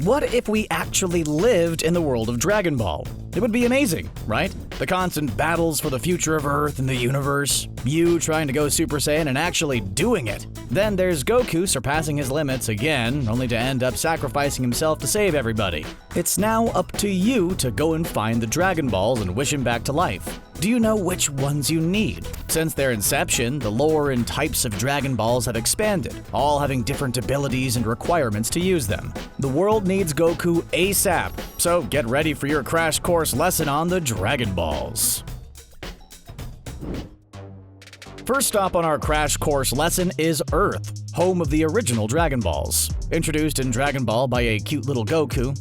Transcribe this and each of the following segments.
What if we actually lived in the world of Dragon Ball? It would be amazing, right? The constant battles for the future of Earth and the universe, you trying to go Super Saiyan and actually doing it. Then there's Goku surpassing his limits again, only to end up sacrificing himself to save everybody. It's now up to you to go and find the Dragon Balls and wish him back to life. Do you know which ones you need? Since their inception, the lore and types of Dragon Balls have expanded, all having different abilities and requirements to use them. The world needs Goku ASAP, so get ready for your crash course lesson on the Dragon Balls. First stop on our crash course lesson is Earth, home of the original Dragon Balls. Introduced in Dragon Ball by a cute little Goku,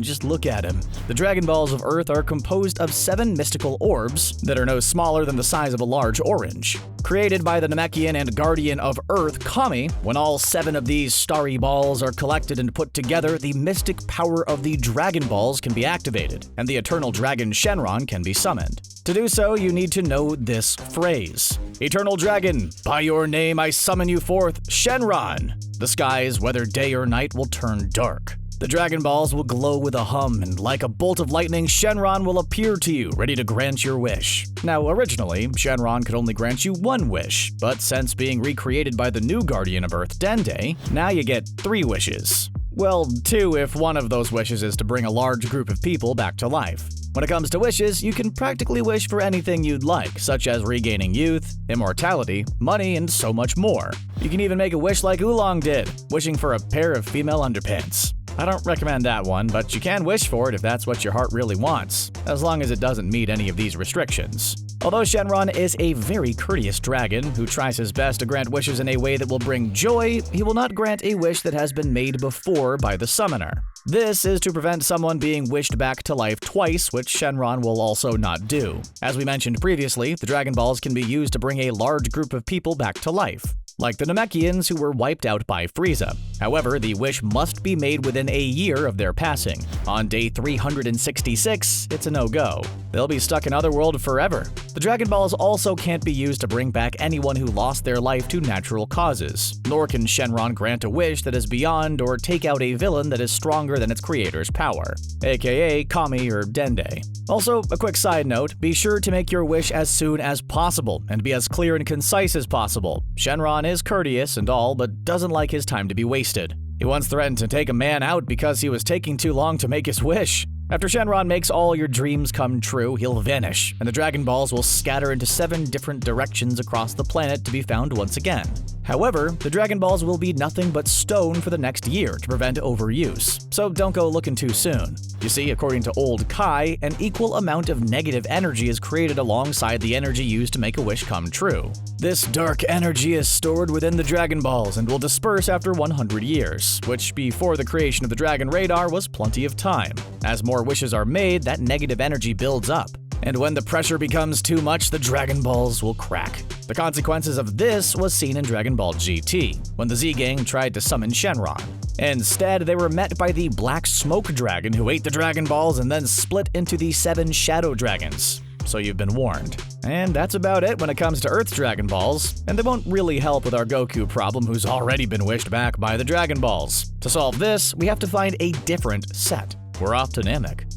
just look at him. The Dragon Balls of Earth are composed of 7 mystical orbs that are no smaller than the size of a large orange. Created by the Namekian and Guardian of Earth, Kami, when all 7 of these starry balls are collected and put together, the mystic power of the Dragon Balls can be activated, and the eternal dragon Shenron can be summoned. To do so, you need to know this phrase. Eternal Dragon, by your name I summon you forth, Shenron. The skies, whether day or night, will turn dark. The Dragon Balls will glow with a hum, and like a bolt of lightning, Shenron will appear to you, ready to grant your wish. Now, originally, Shenron could only grant you 1 wish, but since being recreated by the new Guardian of Earth, Dende, now you get 3 wishes. Well, 2 if one of those wishes is to bring a large group of people back to life. When it comes to wishes, you can practically wish for anything you'd like, such as regaining youth, immortality, money, and so much more. You can even make a wish like Oolong did, wishing for a pair of female underpants. I don't recommend that one, but you can wish for it if that's what your heart really wants, as long as it doesn't meet any of these restrictions. Although Shenron is a very courteous dragon who tries his best to grant wishes in a way that will bring joy, he will not grant a wish that has been made before by the summoner. This is to prevent someone being wished back to life twice, which Shenron will also not do. As we mentioned previously, the Dragon Balls can be used to bring a large group of people back to life, like the Namekians who were wiped out by Frieza. However, the wish must be made within a year of their passing. On day 366, it's a no-go. They'll be stuck in Otherworld forever. The Dragon Balls also can't be used to bring back anyone who lost their life to natural causes, nor can Shenron grant a wish that is beyond or take out a villain that is stronger than its creator's power, aka Kami or Dende. Also, a quick side note, be sure to make your wish as soon as possible and be as clear and concise as possible. Shenron is courteous and all, but doesn't like his time to be wasted. He once threatened to take a man out because he was taking too long to make his wish. After Shenron makes all your dreams come true, he'll vanish, and the Dragon Balls will scatter into 7 different directions across the planet to be found once again. However, the Dragon Balls will be nothing but stone for the next year to prevent overuse, so don't go looking too soon. You see, according to Old Kai, an equal amount of negative energy is created alongside the energy used to make a wish come true. This dark energy is stored within the Dragon Balls and will disperse after 100 years, which before the creation of the Dragon Radar was plenty of time. As more wishes are made, that negative energy builds up. And when the pressure becomes too much, the Dragon Balls will crack. The consequences of this was seen in Dragon Ball GT, when the Z-Gang tried to summon Shenron. Instead, they were met by the Black Smoke Dragon who ate the Dragon Balls and then split into the 7 Shadow Dragons. So you've been warned. And that's about it when it comes to Earth's Dragon Balls, and they won't really help with our Goku problem who's already been wished back by the Dragon Balls. To solve this, we have to find a different set. We're off to Namek.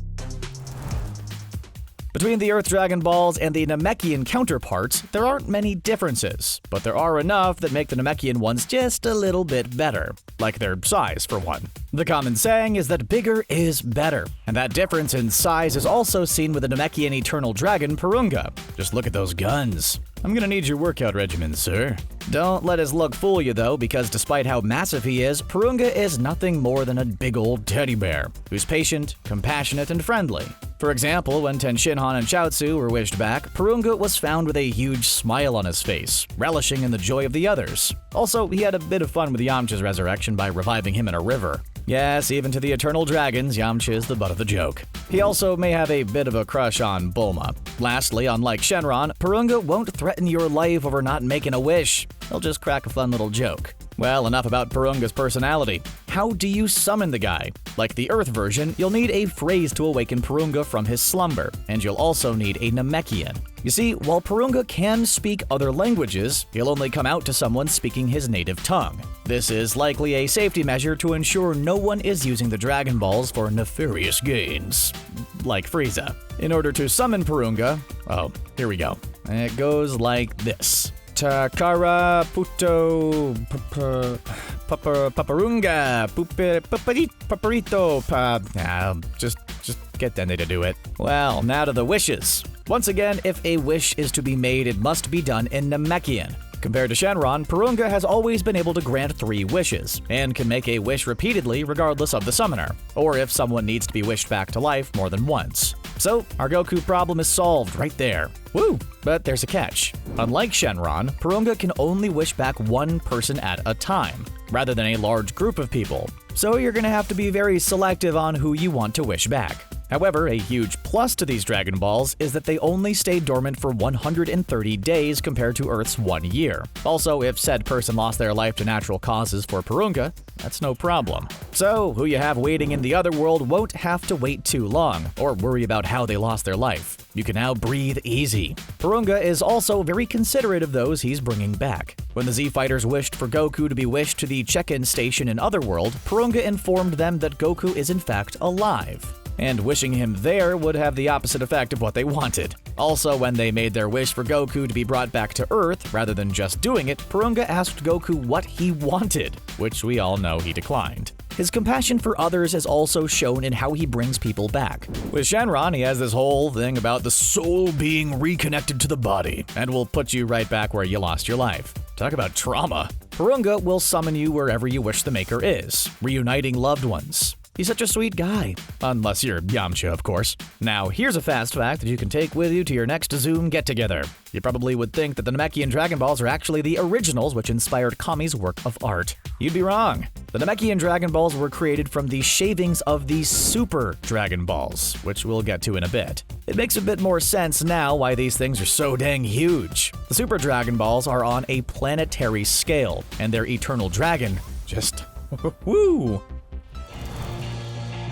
Between the Earth Dragon Balls and the Namekian counterparts, there aren't many differences, but there are enough that make the Namekian ones just a little bit better, like their size for one. The common saying is that bigger is better, and that difference in size is also seen with the Namekian Eternal Dragon Porunga. Just look at those guns. I'm gonna need your workout regimen, sir. Don't let his look fool you though, because despite how massive he is, Porunga is nothing more than a big old teddy bear, who's patient, compassionate, and friendly. For example, when Tien and Chiaotzu were wished back, Porunga was found with a huge smile on his face, relishing in the joy of the others. Also, he had a bit of fun with Yamcha's resurrection by reviving him in a river. Yes, even to the Eternal Dragons, Yamcha is the butt of the joke. He also may have a bit of a crush on Bulma. Lastly, unlike Shenron, Porunga won't threaten your life over not making a wish. He'll just crack a fun little joke. Well, enough about Porunga's personality. How do you summon the guy? Like the Earth version, you'll need a phrase to awaken Porunga from his slumber, and you'll also need a Namekian. You see, while Porunga can speak other languages, he'll only come out to someone speaking his native tongue. This is likely a safety measure to ensure no one is using the Dragon Balls for nefarious gains, like Frieza. In order to summon Porunga, oh, here we go. It goes like this. Takara puto paparunga paparito just get Dende to do it. Well, now to the wishes. Once again, if a wish is to be made, it must be done in Namekian. Compared to Shenron, Porunga has always been able to grant 3 wishes, and can make a wish repeatedly regardless of the summoner, or if someone needs to be wished back to life more than once. So, our Goku problem is solved right there. Woo! But there's a catch. Unlike Shenron, Porunga can only wish back one person at a time, rather than a large group of people. So you're gonna have to be very selective on who you want to wish back. However, a huge plus to these Dragon Balls is that they only stay dormant for 130 days compared to Earth's 1 year. Also, if said person lost their life to natural causes for Porunga, that's no problem. So, who you have waiting in the other world won't have to wait too long, or worry about how they lost their life. You can now breathe easy. Porunga is also very considerate of those he's bringing back. When the Z-Fighters wished for Goku to be wished to the check-in station in Otherworld, Porunga informed them that Goku is in fact alive. And wishing him there would have the opposite effect of what they wanted. Also, when they made their wish for Goku to be brought back to Earth, rather than just doing it, Porunga asked Goku what he wanted, which we all know he declined. His compassion for others is also shown in how he brings people back. With Shenron, he has this whole thing about the soul being reconnected to the body, and will put you right back where you lost your life. Talk about trauma. Porunga will summon you wherever you wish the Maker is, reuniting loved ones. He's such a sweet guy. Unless you're Yamcha, of course. Now, here's a fast fact that you can take with you to your next Zoom get-together. You probably would think that the Namekian Dragon Balls are actually the originals which inspired Kami's work of art. You'd be wrong. The Namekian Dragon Balls were created from the shavings of the Super Dragon Balls, which we'll get to in a bit. It makes a bit more sense now why these things are so dang huge. The Super Dragon Balls are on a planetary scale, and their eternal dragon just woo!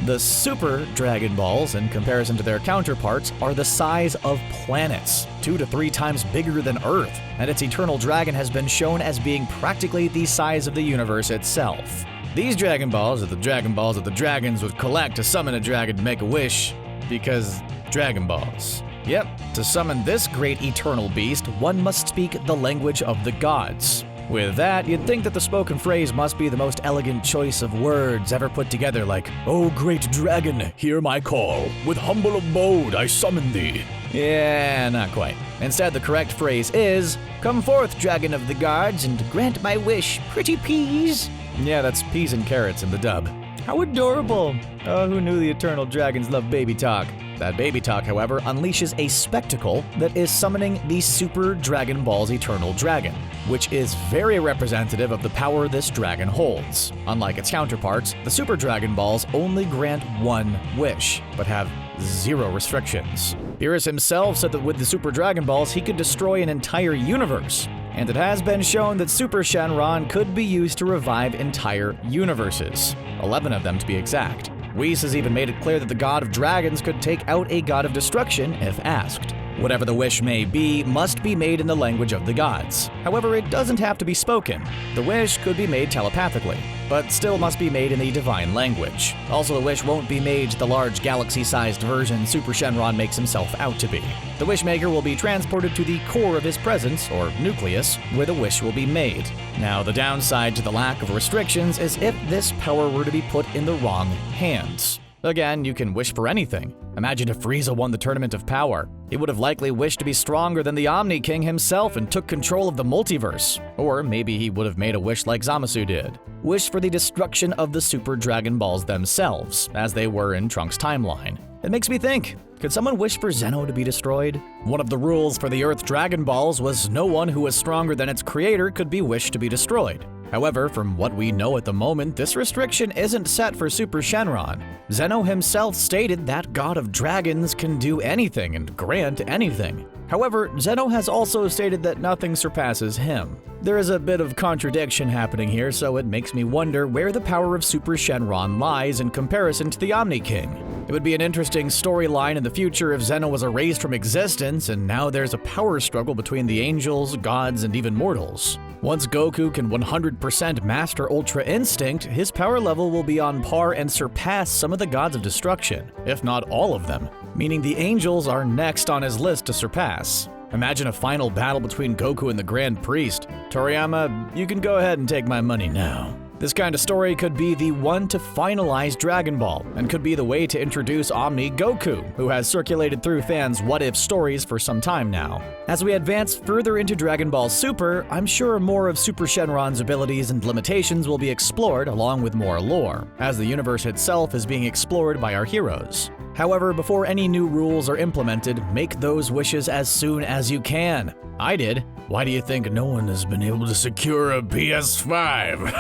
The Super Dragon Balls, in comparison to their counterparts, are the size of planets, 2 to 3 times bigger than Earth, and its eternal dragon has been shown as being practically the size of the universe itself. These Dragon Balls are the Dragon Balls that the dragons would collect to summon a dragon to make a wish, because Dragon Balls. Yep, to summon this great eternal beast, one must speak the language of the gods. With that, you'd think that the spoken phrase must be the most elegant choice of words ever put together, like, "O great dragon, hear my call. With humble abode I summon thee." Yeah, not quite. Instead, the correct phrase is, "Come forth, dragon of the gods, and grant my wish, pretty peas." Yeah, that's peas and carrots in the dub. How adorable! Oh, who knew the eternal dragons love baby talk? That baby talk, however, unleashes a spectacle that is summoning the Super Dragon Ball's eternal dragon, which is very representative of the power this dragon holds. Unlike its counterparts, the Super Dragon Balls only grant one wish, but have 0 restrictions. Beerus himself said that with the Super Dragon Balls, he could destroy an entire universe. And it has been shown that Super Shenron could be used to revive entire universes, 11 of them to be exact. Whis has even made it clear that the God of Dragons could take out a God of Destruction if asked. Whatever the wish may be, must be made in the language of the gods. However, it doesn't have to be spoken. The wish could be made telepathically, but still must be made in the divine language. Also, the wish won't be made the large galaxy-sized version Super Shenron makes himself out to be. The Wishmaker will be transported to the core of his presence, or nucleus, where the wish will be made. Now, the downside to the lack of restrictions is if this power were to be put in the wrong hands. Again, you can wish for anything. Imagine if Frieza won the Tournament of Power. He would have likely wished to be stronger than the Omni King himself and took control of the multiverse. Or maybe he would have made a wish like Zamasu did. Wish for the destruction of the Super Dragon Balls themselves, as they were in Trunks' timeline. It makes me think, could someone wish for Zeno to be destroyed? One of the rules for the Earth Dragon Balls was no one who was stronger than its creator could be wished to be destroyed. However, from what we know at the moment, this restriction isn't set for Super Shenron. Zeno himself stated that God of Dragons can do anything and grant anything. However, Zeno has also stated that nothing surpasses him. There is a bit of contradiction happening here, so it makes me wonder where the power of Super Shenron lies in comparison to the Omni King. It would be an interesting storyline in the future if Zeno was erased from existence and now there's a power struggle between the angels, gods, and even mortals. Once Goku can 100% master Ultra Instinct, his power level will be on par and surpass some of the gods of destruction, if not all of them, meaning the angels are next on his list to surpass. Imagine a final battle between Goku and the Grand Priest. Toriyama, you can go ahead and take my money now. This kind of story could be the one to finalize Dragon Ball, and could be the way to introduce Omni Goku, who has circulated through fans' what-if stories for some time now. As we advance further into Dragon Ball Super, I'm sure more of Super Shenron's abilities and limitations will be explored along with more lore, as the universe itself is being explored by our heroes. However, before any new rules are implemented, make those wishes as soon as you can. I did. Why do you think no one has been able to secure a PS5?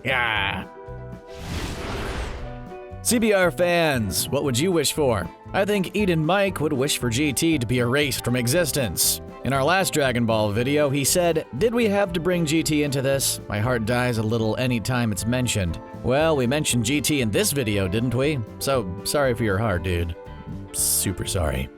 Yeah. CBR fans, what would you wish for? I think Eden Mike would wish for GT to be erased from existence. In our last Dragon Ball video, he said, "Did we have to bring GT into this? My heart dies a little anytime it's mentioned." Well, we mentioned GT in this video, didn't we? So, sorry for your heart, dude. Super sorry.